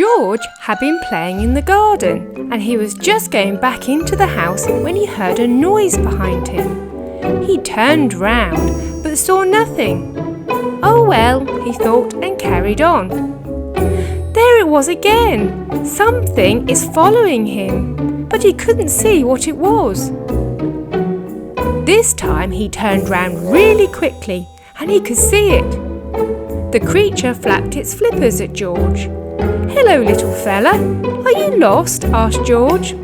George had been playing in the garden and he was just going back into the house when he heard a noise behind him. He turned round but saw nothing. Oh well, he thought, and carried on. There it was again! Something is following him, but he couldn't see what it was. This time he turned round really quickly and he could see it. The creature flapped its flippers at George. "Hello, little fella. Are you lost?" asked George.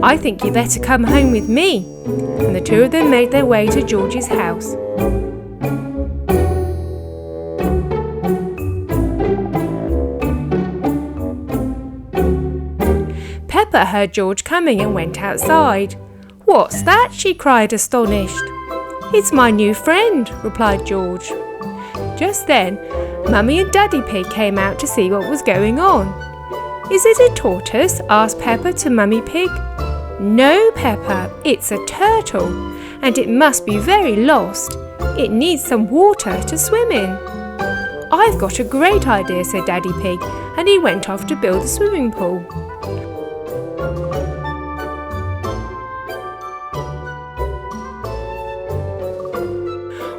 "I think you better come home with me." And the two of them made their way to George's house. Peppa heard George coming and went outside. "What's that?" she cried, astonished. "It's my new friend," replied George. Just then, Mummy and Daddy Pig came out to see what was going on. "Is it a tortoise?" asked Peppa to Mummy Pig. "No, Peppa, it's a turtle, and it must be very lost. It needs some water to swim in." "I've got a great idea," said Daddy Pig, and he went off to build a swimming pool.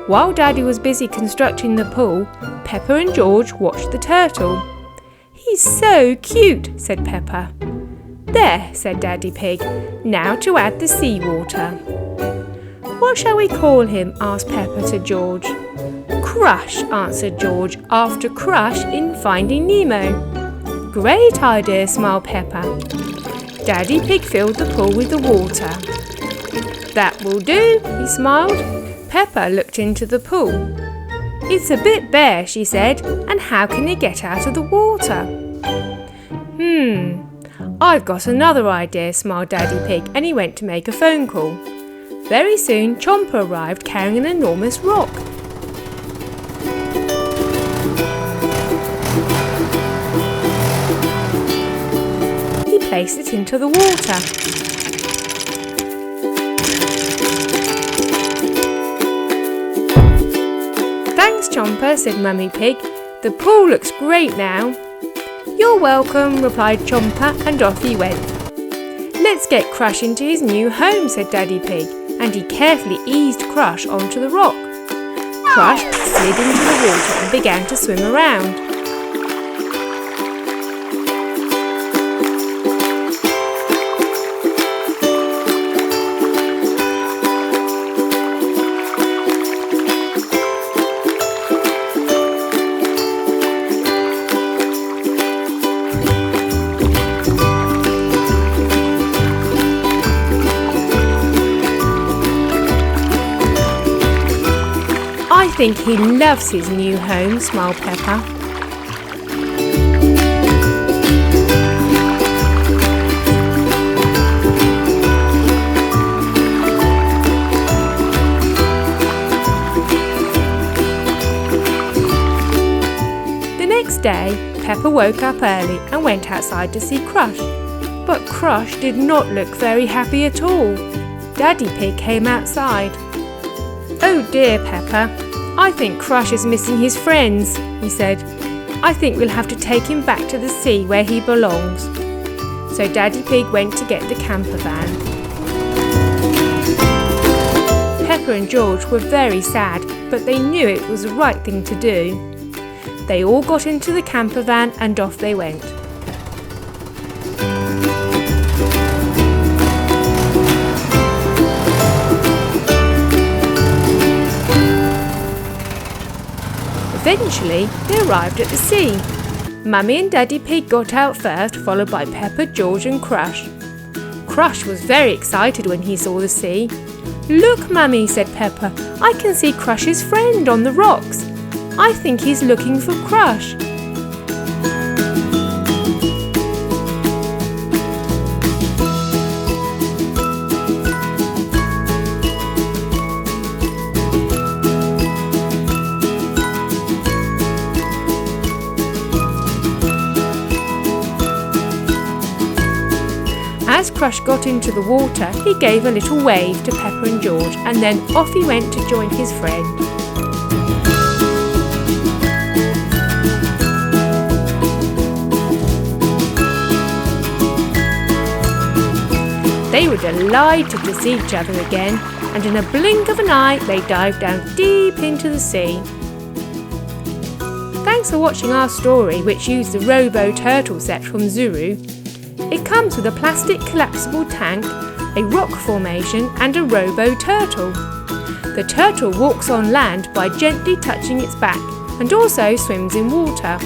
While Daddy was busy constructing the pool, Peppa and George watched the turtle. "He's so cute," said Peppa. "There," said Daddy Pig. "Now to add the seawater." "What shall we call him?" asked Peppa to George. "Crush," answered George, after Crush in Finding Nemo. "Great idea," smiled Peppa. Daddy Pig filled the pool with the water. "That will do," he smiled. Peppa looked into the pool. "It's a bit bare," she said, "and how can he get out of the water?" "I've got another idea," smiled Daddy Pig, and he went to make a phone call. Very soon, Chomper arrived carrying an enormous rock. He placed it into the water. "Thanks, Chomper," said Mummy Pig. "The pool looks great now." "You're welcome," replied Chomper, and off he went. "Let's get Crush into his new home," said Daddy Pig, and he carefully eased Crush onto the rock. Crush slid into the water and began to swim around. "I think he loves his new home," smiled Peppa. The next day, Peppa woke up early and went outside to see Crush. But Crush did not look very happy at all. Daddy Pig came outside. "Oh dear, Peppa, I think Crush is missing his friends," he said. "I think we'll have to take him back to the sea where he belongs." So Daddy Pig went to get the camper van. Peppa and George were very sad, but they knew it was the right thing to do. They all got into the camper van and off they went. Eventually, they arrived at the sea. Mummy and Daddy Pig got out first, followed by Peppa, George and Crush. Crush was very excited when he saw the sea. "Look, Mummy," said Peppa, "I can see Crush's friend on the rocks. I think he's looking for Crush." As Crush got into the water, he gave a little wave to Peppa and George, and then off he went to join his friend. They were delighted to see each other again, and in a blink of an eye they dived down deep into the sea. Thanks for watching our story, which used the Robo turtle set from Zuru. It comes with a plastic collapsible tank, a rock formation and a Robo turtle. The turtle walks on land by gently touching its back and also swims in water.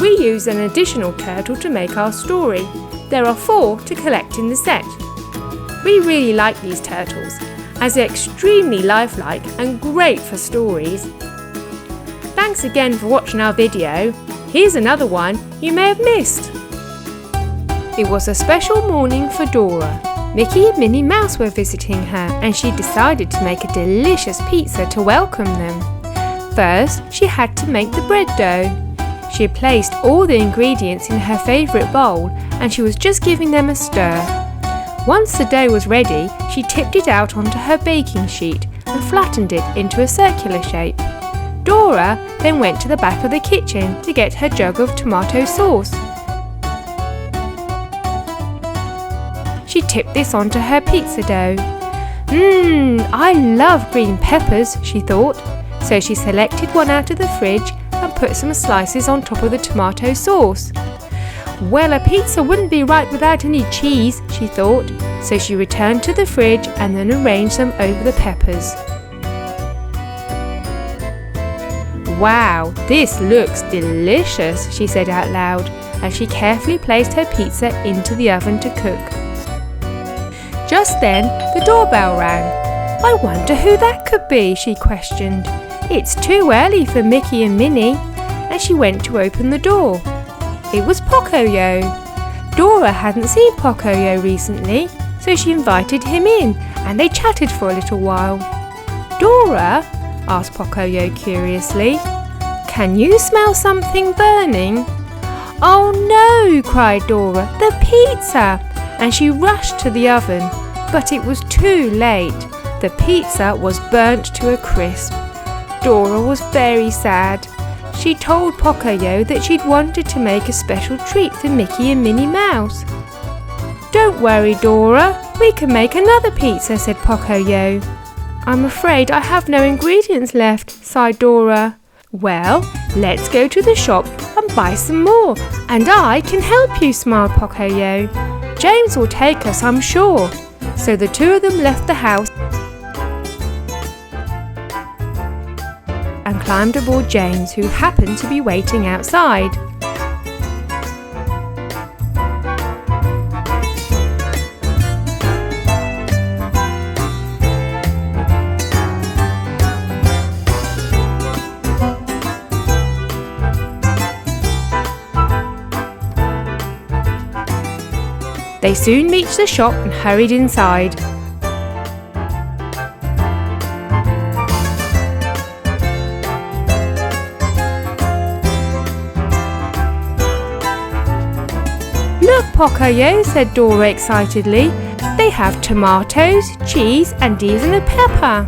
We use an additional turtle to make our story. There are 4 to collect in the set. We really like these turtles, as they're extremely lifelike and great for stories. Thanks again for watching our video. Here's another one you may have missed. It was a special morning for Dora. Mickey and Minnie Mouse were visiting her, and she decided to make a delicious pizza to welcome them. First, she had to make the bread dough. She had placed all the ingredients in her favourite bowl, and she was just giving them a stir. Once the dough was ready, she tipped it out onto her baking sheet and flattened it into a circular shape. Dora then went to the back of the kitchen to get her jug of tomato sauce. She tipped this onto her pizza dough. I love green peppers, she thought, so she selected one out of the fridge and put some slices on top of the tomato sauce. Well, a pizza wouldn't be right without any cheese, she thought, so she returned to the fridge and then arranged them over the peppers. Wow, this looks delicious, she said out loud, as she carefully placed her pizza into the oven to cook. Just then, the doorbell rang. I wonder who that could be, she questioned. It's too early for Mickey and Minnie, and she went to open the door. It was Pocoyo. Dora hadn't seen Pocoyo recently, so she invited him in, and they chatted for a little while. Dora, asked Pocoyo curiously, can you smell something burning? Oh no, cried Dora, the pizza! And she rushed to the oven, but it was too late. The pizza was burnt to a crisp. Dora was very sad. She told Pocoyo that she'd wanted to make a special treat for Mickey and Minnie Mouse. Don't worry, Dora, we can make another pizza, said Pocoyo. I'm afraid I have no ingredients left, sighed Dora. Well, let's go to the shop and buy some more, and I can help you, smiled Pocoyo. James will take us, I'm sure. So the two of them left the house and climbed aboard James, who happened to be waiting outside. They soon reached the shop and hurried inside. Look, Pocoyo, said Dora excitedly. They have tomatoes, cheese and even a pepper.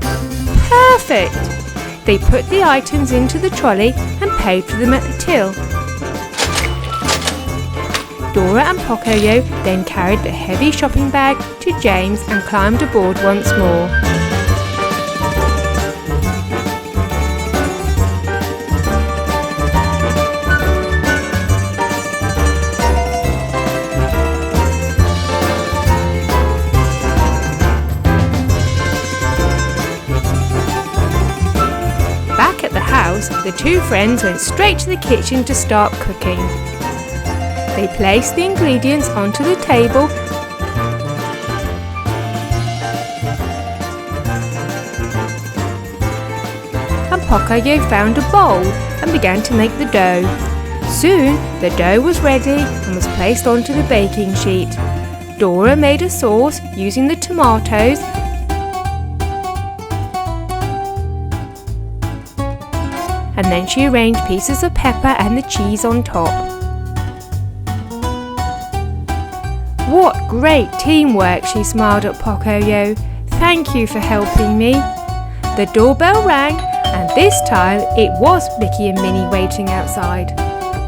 Perfect! They put the items into the trolley and paid for them at the till. Dora and Pocoyo then carried the heavy shopping bag to James and climbed aboard once more. Back at the house, the two friends went straight to the kitchen to start cooking. They placed the ingredients onto the table and Pocoyo found a bowl and began to make the dough. Soon the dough was ready and was placed onto the baking sheet. Dora made a sauce using the tomatoes and then she arranged pieces of pepper and the cheese on top. What great teamwork, she smiled at Pocoyo. Thank you for helping me. The doorbell rang, and this time it was Mickey and Minnie waiting outside.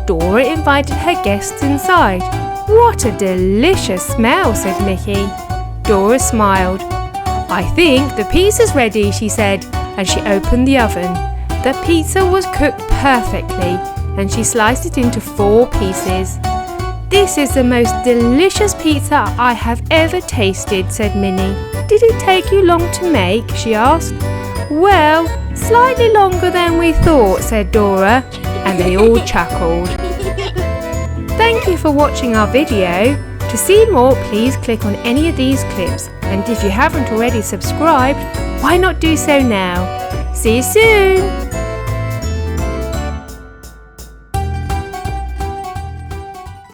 Dora invited her guests inside. "What a delicious smell," said Mickey. Dora smiled. "I think the pizza's ready," she said, and she opened the oven. The pizza was cooked perfectly, and she sliced it into 4 pieces. "This is the most delicious pizza I have ever tasted," said Minnie. "Did it take you long to make?" she asked. "Well, slightly longer than we thought," said Dora, and they all chuckled. Thank you for watching our video. To see more, please click on any of these clips, and if you haven't already subscribed, why not do so now? See you soon!